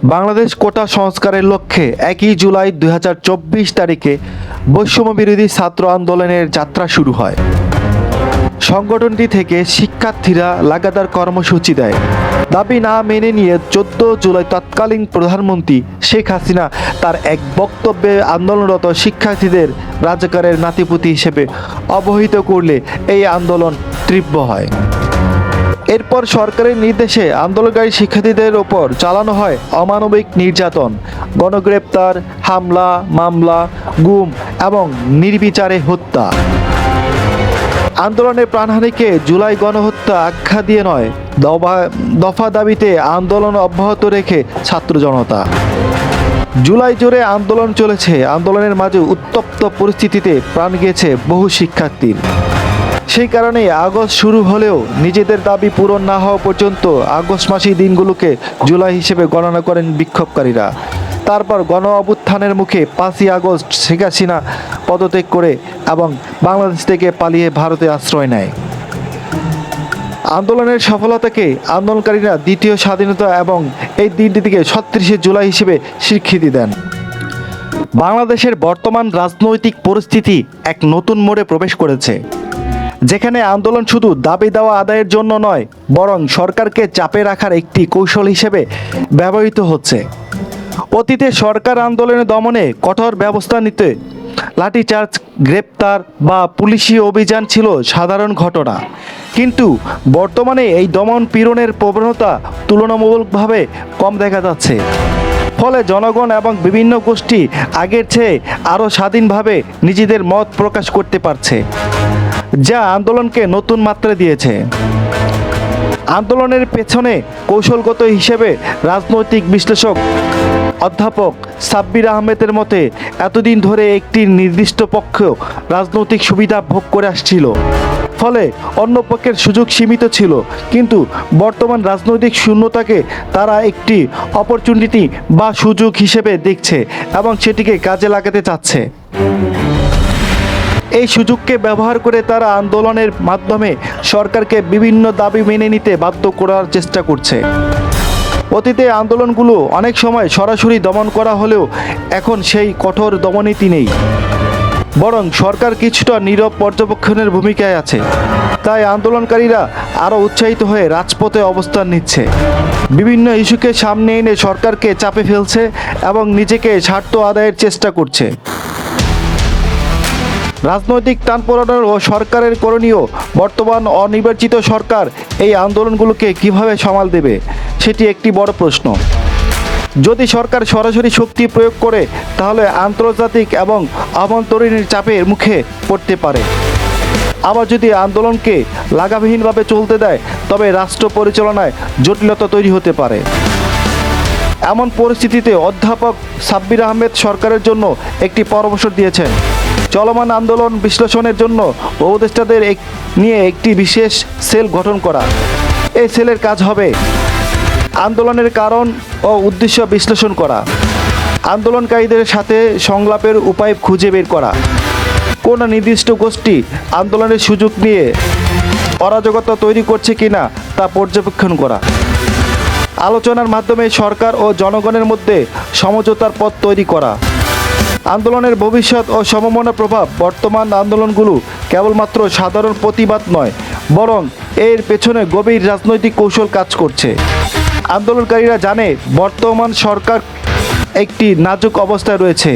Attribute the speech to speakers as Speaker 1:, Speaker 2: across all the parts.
Speaker 1: বাংলাদেশ কোটা সংস্কারের লক্ষ্যে 1 জুলাই 2024 তারিখে বৈষম্য বিরোধী ছাত্র আন্দোলনের যাত্রা শুরু হয়। সংগঠনটি থেকে শিক্ষার্থীরা লাগাতার কর্মসূচি দেয়। দাবি না মেনে নিয়ে 14 জুলাই তৎকালীন প্রধানমন্ত্রী শেখ হাসিনা তার এক বক্তব্যে আন্দোলনরত শিক্ষার্থীদের রাজাকারের নাতিপুতি হিসেবে অবহিত করলে এই আন্দোলন তীব্র হয়। এরপর সরকারের নির্দেশে আন্দোলনকারী শিক্ষার্থীদের ওপর চালানো হয় অমানবিক নির্যাতন, গণগ্রেপ্তার, হামলা, মামলা, গুম এবং নির্বিচারে হত্যা। আন্দোলনের প্রাণহানিকে জুলাই গণহত্যা আখ্যা দিয়ে নয়, দফা দাবিতে আন্দোলন অব্যাহত রেখে ছাত্র জনতা। জুলাই জুড়ে আন্দোলন চলেছে। আন্দোলনের মাঝে উত্তপ্ত পরিস্থিতিতে প্রাণ গিয়েছে বহু শিক্ষার্থীর। সেই কারণেই আগস্ট শুরু হলেও নিজেদের দাবি পূরণ না হওয়া পর্যন্ত আগস্ট মাসের দিনগুলোকে জুলাই হিসেবে গণনা করেন বিক্ষোভকারীরা। তারপর গণ অভ্যুত্থানের মুখে 5ই আগস্ট শেখ হাসিনা পদত্যাগ করে এবং বাংলাদেশ থেকে পালিয়ে ভারতে আশ্রয় নেয়। আন্দোলনের সফলতাকে আন্দোলনকারীরা দ্বিতীয় স্বাধীনতা এবং এই দিনটিকে 36শে জুলাই হিসেবে স্বীকৃতি দেন। বাংলাদেশের বর্তমান রাজনৈতিক পরিস্থিতি এক নতুন মোড়ে প্রবেশ করেছে, যেখানে আন্দোলন শুধু দাবি দেওয়া আদায়ের জন্য নয়, বরং সরকারকে চাপে রাখার একটি কৌশল হিসেবে ব্যবহৃত হচ্ছে। অতীতে সরকার আন্দোলনের দমনে কঠোর ব্যবস্থা নিতে লাঠিচার্জ, গ্রেপ্তার বা পুলিশি অভিযান ছিল সাধারণ ঘটনা, কিন্তু বর্তমানে এই দমন পীড়নের প্রবণতা তুলনামূলকভাবে কম দেখা যাচ্ছে। ফলে জনগণ এবং বিভিন্ন গোষ্ঠী আগের চেয়ে আরও স্বাধীনভাবে নিজেদের মত প্রকাশ করতে পারছে, যা আন্দোলনকে নতুন মাত্রা দিয়েছে। আন্দোলনের পেছনে কৌশলগত হিসেবে রাজনৈতিক বিশ্লেষক অধ্যাপক সাব্বির আহমেদের মতে এতদিন ধরে একটি নির্দিষ্ট পক্ষ রাজনৈতিক সুবিধা ভোগ করে আসছিল, ফলে অন্য পক্ষের সুযোগ সীমিত ছিল, কিন্তু বর্তমান রাজনৈতিক শূন্যতাকে তারা একটি অপরচুনিটি বা সুযোগ হিসেবে দেখছে এবং সেটিকে কাজে লাগাতে চাচ্ছে। এই সুযোগকে ব্যবহার করে তারা আন্দোলনের মাধ্যমে সরকারকে বিভিন্ন দাবি মেনে নিতে বাধ্য করার চেষ্টা করছে। অতীতে আন্দোলনগুলো অনেক সময় সরাসরি দমন করা হলেও এখন সেই কঠোর দমননীতি নেই, বরং সরকার কিছুটা নীরব পর্যবেক্ষণের ভূমিকায় আছে। তাই আন্দোলনকারীরা আরও উৎসাহিত হয়ে রাজপথে অবস্থান নিচ্ছে, বিভিন্ন ইস্যুকে সামনে এনে সরকারকে চাপে ফেলছে এবং নিজেকে স্বার্থ আদায়ের চেষ্টা করছে। রাজনৈতিক টানপোড়েন ও সরকারের করণীয়। বর্তমান অনির্বাচিত সরকার এই আন্দোলনগুলোকে কিভাবে সামাল দেবে, সেটি একটি বড় প্রশ্ন। যদি সরকার সরাসরি শক্তি প্রয়োগ করে, তাহলে আন্তর্জাতিক এবং আভ্যন্তরীণ চাপের মুখে পড়তে পারে। আবার যদি আন্দোলনকে লাগামহীনভাবে চলতে দেয়, তবে রাষ্ট্র পরিচালনায় জটিলতা তৈরি হতে পারে। এমন পরিস্থিতিতে অধ্যাপক সাব্বির আহমেদ সরকারের জন্য একটি পরামর্শ দিয়েছেন: চলমান আন্দোলন বিশ্লেষণের জন্য উপদেষ্টাদের নিয়ে একটি বিশেষ সেল গঠন করা। এই সেলের কাজ হবে আন্দোলনের কারণ ও উদ্দেশ্য বিশ্লেষণ করা, আন্দোলনকারীদের সাথে সংলাপের উপায় খুঁজে বের করা, কোন নির্দিষ্ট গোষ্ঠী আন্দোলনের সুযোগ নিয়ে অরাজকতা তৈরি করছে কিনা তা পর্যবেক্ষণ করা, আলোচনার মাধ্যমে সরকার ও জনগণের মধ্যে সমঝোতার পথ তৈরি করা। আন্দোলনের ভবিষ্যৎ ও সম্ভাবনা প্রভাব। বর্তমান আন্দোলনগুলো কেবলমাত্র সাধারণ প্রতিবাদ নয়, বরং এর পেছনে গভীর রাজনৈতিক কৌশল কাজ করছে। আন্দোলনকারীরা জানে বর্তমান সরকার একটি নাজুক অবস্থায় রয়েছে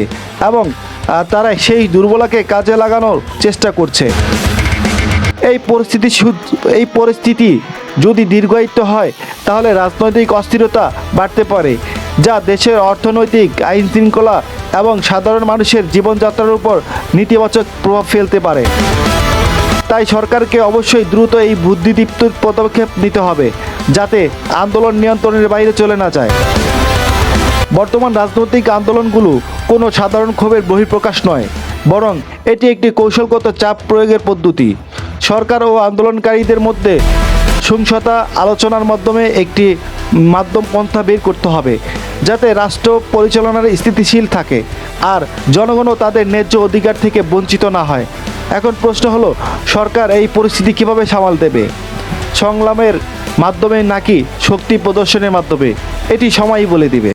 Speaker 1: এবং তারা সেই দুর্বলতাকে কাজে লাগানোর চেষ্টা করছে। এই পরিস্থিতি যদি দীর্ঘায়িত হয়, তাহলে রাজনৈতিক অস্থিরতা বাড়তে পারে, যা দেশের অর্থনৈতিক, আইন শৃঙ্খলা এবং সাধারণ মানুষের জীবনযাত্রার উপর নেতিবাচক প্রভাব ফেলতে পারে। তাই সরকারকে অবশ্যই দ্রুত এই বুদ্ধিদীপ্ত পদক্ষেপ নিতে হবে, যাতে আন্দোলন নিয়ন্ত্রণের বাইরে চলে না যায়। বর্তমান রাজনৈতিক আন্দোলনগুলো কোনো সাধারণ ক্ষোভের বহিঃপ্রকাশ নয়, বরং এটি একটি কৌশলগত চাপ প্রয়োগের পদ্ধতি। সরকার ও আন্দোলনকারীদের মধ্যে সহিংসতা আলোচনার মাধ্যমে একটি মাধ্যম পন্থা বের করতে হবে, যাতে রাষ্ট্র পরিচালনার স্থিতিশীল থাকে আর জনগণও তাদের ন্যায্য অধিকার থেকে বঞ্চিত না হয়। এখন প্রশ্ন হলো, সরকার এই পরিস্থিতি কিভাবে সামাল দেবে? সংগ্রামের মাধ্যমে নাকি শক্তি প্রদর্শনের মাধ্যমে? এটি সময়ই বলে দিবে।